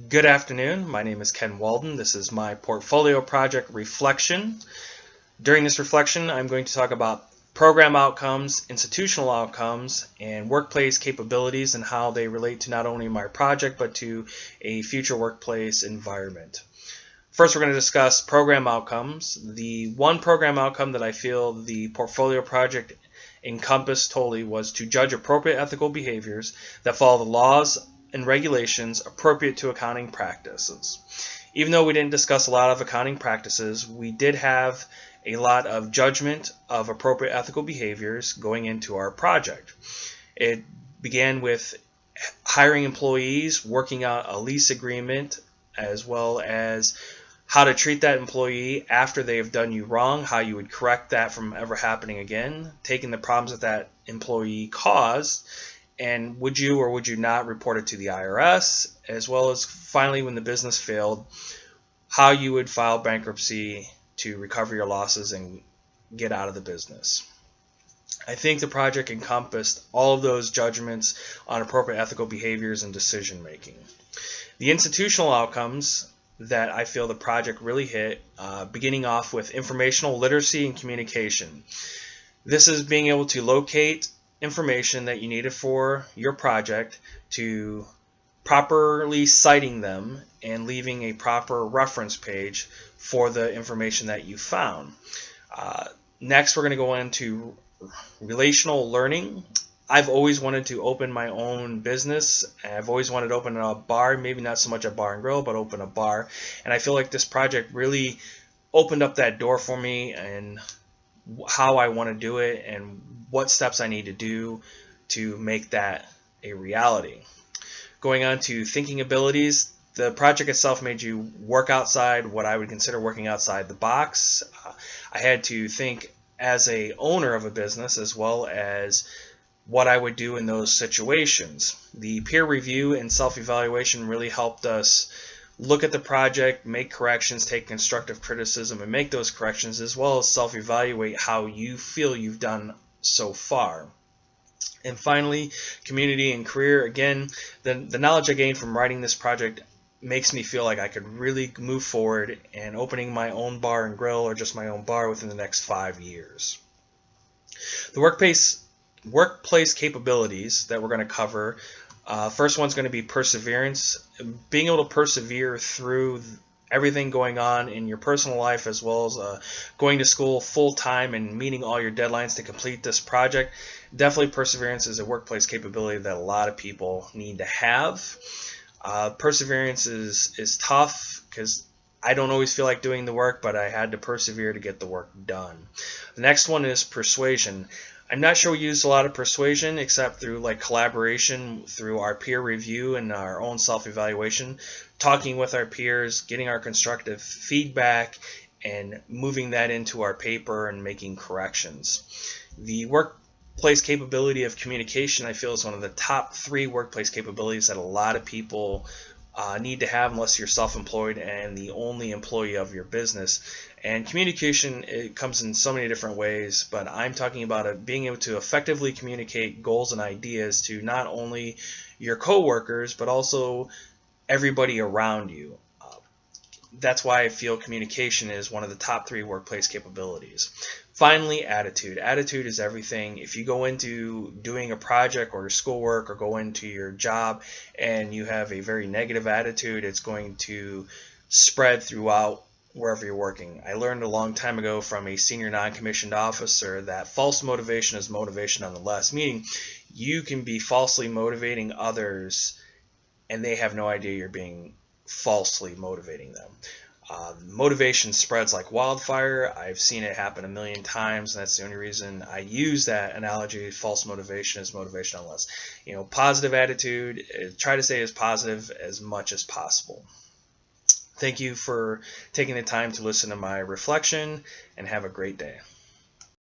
Good afternoon. My name is Ken Walden. This is my portfolio project reflection. During this reflection, I'm going to talk about program outcomes, institutional outcomes, and workplace capabilities and how they relate to not only my project but to a future workplace environment. First, we're going to discuss program outcomes. The one program outcome that I feel the portfolio project encompassed totally was to judge appropriate ethical behaviors that follow the laws and regulations appropriate to accounting practices. Even though we didn't discuss a lot of accounting practices, we did have a lot of judgment of appropriate ethical behaviors going into our project. It began with hiring employees, working out a lease agreement, as well as how to treat that employee after they have done you wrong, how you would correct that from ever happening again, taking the problems that that employee caused, and would you or would you not report it to the IRS, as well as finally when the business failed, how you would file bankruptcy to recover your losses and get out of the business. I think the project encompassed all of those judgments on appropriate ethical behaviors and decision making. The institutional outcomes that I feel the project really hit, beginning off with informational literacy and communication. This is being able to locate information that you needed for your project, to properly citing them and leaving a proper reference page for the information that you found. Next, we're going to go into relational learning. I've always wanted to open my own business. I've always wanted to open a bar, maybe not so much a bar and grill, but open a bar. And I feel like this project really opened up that door for me and how I want to do it and what steps I need to do to make that a reality. Going on to thinking abilities, the project itself made you work outside what I would consider working outside the box. I had to think as a owner of a business as well as what I would do in those situations. The peer review and self-evaluation really helped us look at the project, make corrections, take constructive criticism, and make those corrections, as well as self-evaluate how you feel you've done so far. And finally, community and career. Again, the knowledge I gained from writing this project makes me feel like I could really move forward and opening my own bar and grill or just my own bar within the next 5 years. The workplace capabilities that we're going to cover. First one's going to be perseverance. Being able to persevere through everything going on in your personal life, as well as going to school full time and meeting all your deadlines to complete this project. Definitely perseverance is a workplace capability that a lot of people need to have. Perseverance is tough because I don't always feel like doing the work, but I had to persevere to get the work done. The next one is persuasion. I'm not sure we used a lot of persuasion except through like collaboration, through our peer review and our own self-evaluation, talking with our peers, getting our constructive feedback, and moving that into our paper and making corrections. The workplace capability of communication, I feel, is one of the top 3 workplace capabilities that a lot of people need to have unless you're self-employed and the only employee of your business. And communication, it comes in so many different ways, but I'm talking about being able to effectively communicate goals and ideas to not only your coworkers but also everybody around you. That's why I feel communication is one of the top 3 workplace capabilities. Finally, attitude. Attitude is everything. If you go into doing a project or schoolwork or go into your job and you have a very negative attitude, it's going to spread throughout wherever you're working. I learned a long time ago from a senior non-commissioned officer that false motivation is motivation nonetheless, meaning you can be falsely motivating others and they have no idea you're being falsely motivating them. Motivation spreads like wildfire. I've seen it happen a million times, and that's the only reason I use that analogy. False motivation is motivation nonetheless. Positive attitude, try to stay as positive as much as possible. Thank you for taking the time to listen to my reflection, and have a great day.